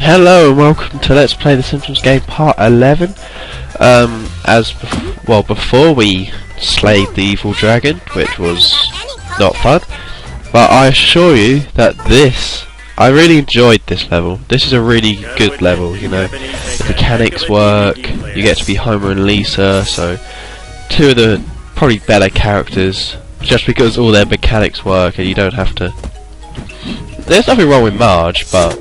Hello and welcome to Let's Play the Simpsons game part 11. Before we slayed the evil dragon, which was not fun, but I assure you that I really enjoyed this level. This is a really good level, you know. The mechanics work, you get to be Homer and Lisa, so two of the probably better characters, just because all their mechanics work and you don't have to... There's nothing wrong with Marge, but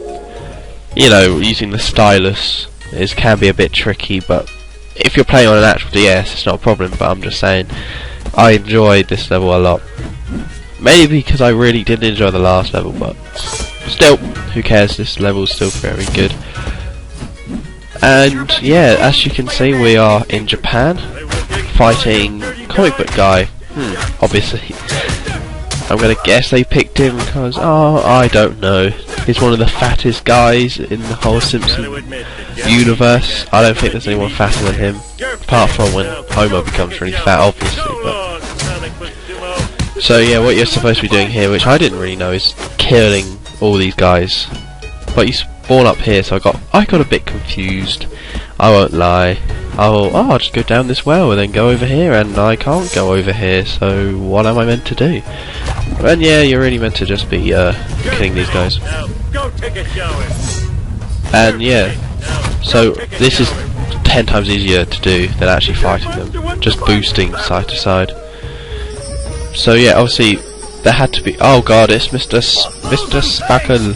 you know, using the stylus can be a bit tricky, but if you're playing on an actual DS it's not a problem. But I'm just saying, I enjoyed this level a lot. Maybe because I really didn't enjoy the last level, but still, who cares, this level is still very good. And yeah, as you can see, we are in Japan, fighting Comic Book Guy. Obviously. I'm gonna guess they picked him because, I don't know. He's one of the fattest guys in the whole Simpsons universe. I don't think there's anyone fatter than him, apart from when Homer becomes really fat, obviously. But so yeah, what you're supposed to be doing here, which I didn't really know, is killing all these guys. But you spawn up here, so I got a bit confused. I won't lie. I'll just go down this well and then go over here, and I can't go over here, so what am I meant to do? And yeah, you're really meant to just be killing these guys. And yeah, so this is 10 times easier to do than actually fighting them, just boosting side to side. So yeah, obviously there had to be... Oh god, it's Mr. Spackle.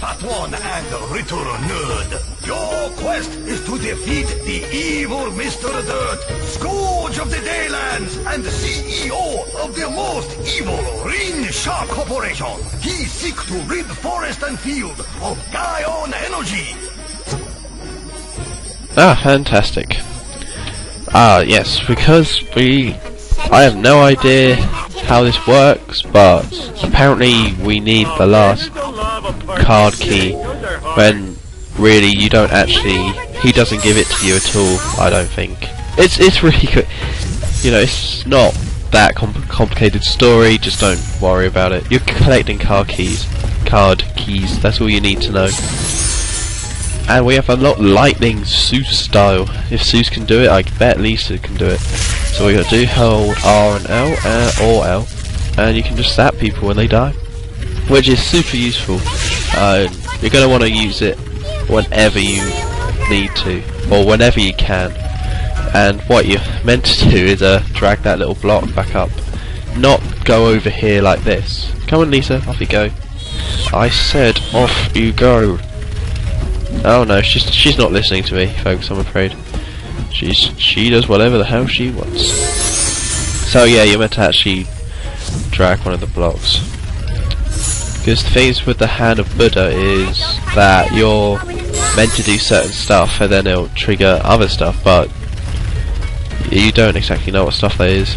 Your quest is to defeat the evil Mr. Dirt, Scourge of the Daylands, and the CEO of the most evil Ring Shark Corporation. He seeks to rid forest and field of Guy-on energy. Ah, fantastic. Yes, because I have no idea how this works, but apparently we need the last card key, when really you don't actually... He doesn't give it to you at all, I don't think. It's really good. You know, it's not that complicated story, just don't worry about it. You're collecting card keys, that's all you need to know. And we have a lot lightning Seuss style. If Seuss can do it, I bet Lisa can do it. So we gotta do hold R and L, or L, and you can just zap people when they die, which is super useful. You're gonna want to use it whenever you need to, or whenever you can. And what you're meant to do is drag that little block back up, not go over here like this. Come on, Lisa, off you go. I said off you go. Oh no, she's not listening to me, folks, I'm afraid. She does whatever the hell she wants. So yeah, you're meant to actually drag one of the blocks. Because the things with the hand of Buddha is that you're meant to do certain stuff and then it'll trigger other stuff, but you don't exactly know what stuff that is.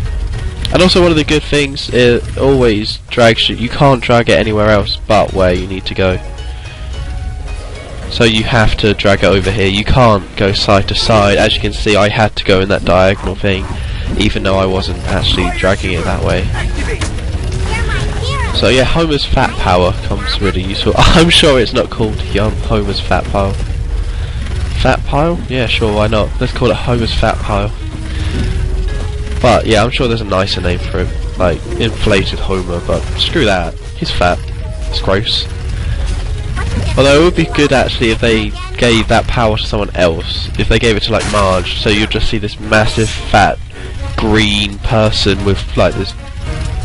And also one of the good things, it always drags you. You can't drag it anywhere else but where you need to go. So you have to drag it over here. You can't go side to side. As you can see, I had to go in that diagonal thing, even though I wasn't actually dragging it that way. So yeah, Homer's fat power comes really useful. I'm sure it's not called Homer's fat pile. Fat pile? Yeah, sure, why not? Let's call it Homer's fat pile. But yeah, I'm sure there's a nicer name for him, like inflated Homer, but screw that. He's fat. It's gross. Although it would be good actually if they gave that power to someone else. If they gave it to like Marge, so you'd just see this massive fat green person with like this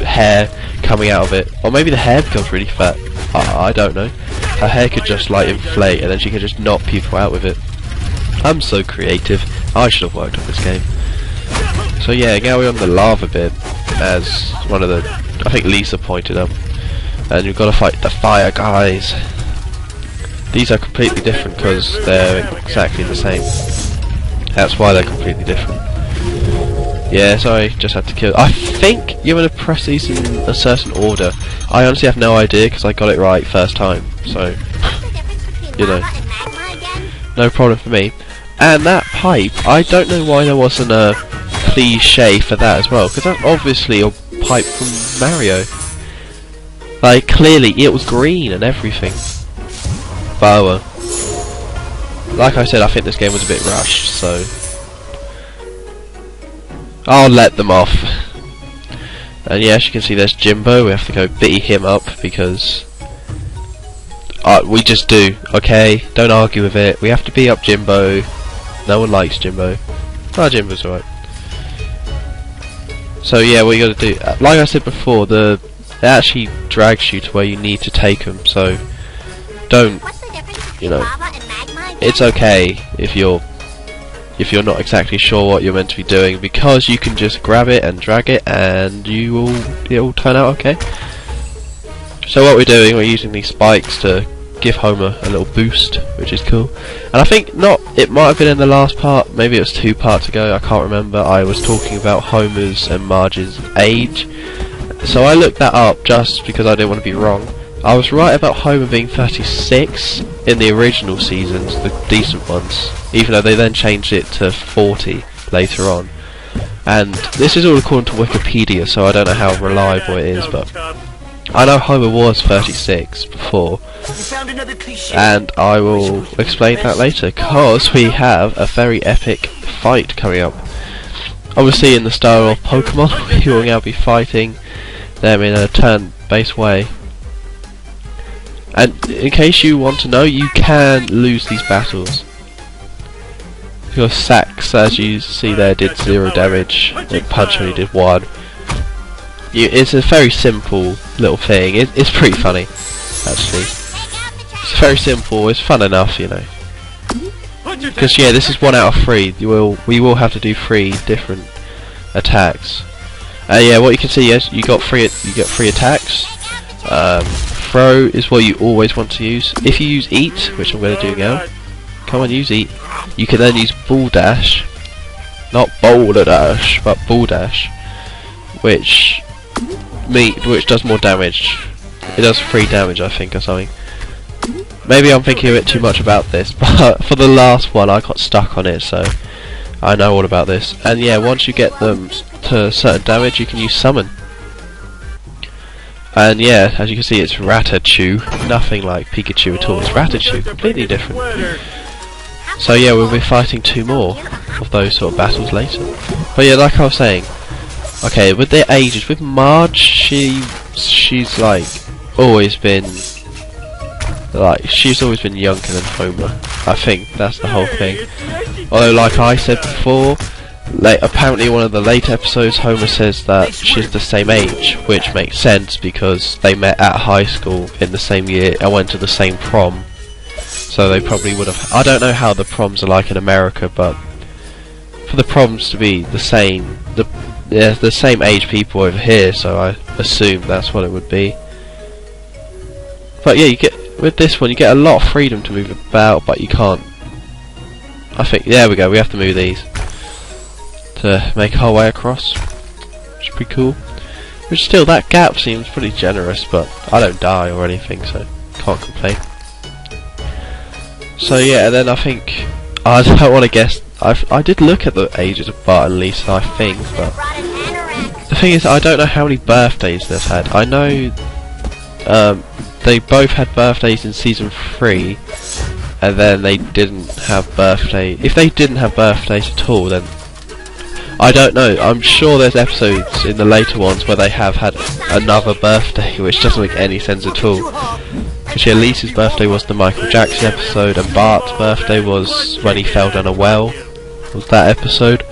hair coming out of it. Or maybe the hair becomes really fat. I don't know. Her hair could just like inflate and then she could just knock people out with it. I'm so creative. I should have worked on this game. So yeah, now we're on the lava bit, as one of the... I think Lisa pointed up. And you've got to fight the fire guys. These are completely different because they're exactly the same. That's why they're completely different. Yeah, sorry, just had to kill... I think you're going to press these in a certain order. I honestly have no idea because I got it right first time. So, you know, no problem for me. And that pipe, I don't know why there wasn't a cliche for that as well, because that's obviously a pipe from Mario. Like, clearly, it was green and everything. But like I said, I think this game was a bit rushed, so I'll let them off. And yeah, as you can see, there's Jimbo. We have to go beat him up because we just do. Okay, don't argue with it. We have to beat up Jimbo. No one likes Jimbo. Oh, Jimbo's alright. So yeah, what you got to do, like I said before, it actually drags you to where you need to take them. So don't, you know, it's okay if you're not exactly sure what you're meant to be doing, because you can just grab it and drag it and it'll turn out okay. So what we're doing, we're using these spikes to give Homer a little boost, which is cool. And I think it might have been in the last part, maybe it was 2 parts ago, I can't remember. I was talking about Homer's and Marge's age, so I looked that up just because I didn't want to be wrong. I was right about Homer being 36 in the original seasons, the decent ones, even though they then changed it to 40 later on. And this is all according to Wikipedia, so I don't know how reliable it is, but I know Homer was 36 before, and I will explain that later, because we have a very epic fight coming up. Obviously in the style of Pokemon, we will now be fighting them in a turn-based way. And in case you want to know, you can lose these battles. Your Sax, as you see there, did 0 damage, and Punch only did 1. It's a very simple little thing. It's pretty funny, actually. It's very simple. It's fun enough, you know. Because yeah, this is 1 out of 3. We will have to do 3 different attacks. Yeah, what you can see is you get 3 attacks. Throw is what you always want to use. If you use Eat, which I'm going to do now, come on, use Eat. You can then use Ball Dash, not Boulder Dash, but Ball Dash, which does more damage. It does 3 damage, I think, or something. Maybe I'm thinking a bit too much about this, but for the last one I got stuck on it, so I know all about this. And yeah, once you get them to certain damage, you can use Summon. And yeah, as you can see, it's Rattachoo, nothing like Pikachu at all. It's Rattachoo, completely different. So yeah, we'll be fighting 2 more of those sort of battles later. But yeah, like I was saying, okay, with their ages, with Marge, she's like always been younger than Homer. I think that's the whole thing. Although, like I said before, apparently one of the late episodes, Homer says that she's the same age, which makes sense because they met at high school in the same year and went to the same prom. So they probably would have. I don't know how the proms are like in America, but for the proms to be the same, the same age people over here, so I assume that's what it would be. But yeah, with this one you get a lot of freedom to move about, but you can't. I think there we go. We have to move these to make our way across, which is pretty cool. Which still, that gap seems pretty generous, but I don't die or anything, so can't complain. So yeah, and then I think I don't want to guess. I did look at the ages of Bart and Lisa, I think, but the thing is, I don't know how many birthdays they've had. I know they both had birthdays in season 3, and then they didn't have birthday. If they didn't have birthdays at all, then I don't know. I'm sure there's episodes in the later ones where they have had another birthday, which doesn't make any sense at all. Because yeah, Lisa's birthday was the Michael Jackson episode, and Bart's birthday was when he fell down a well. Was that episode?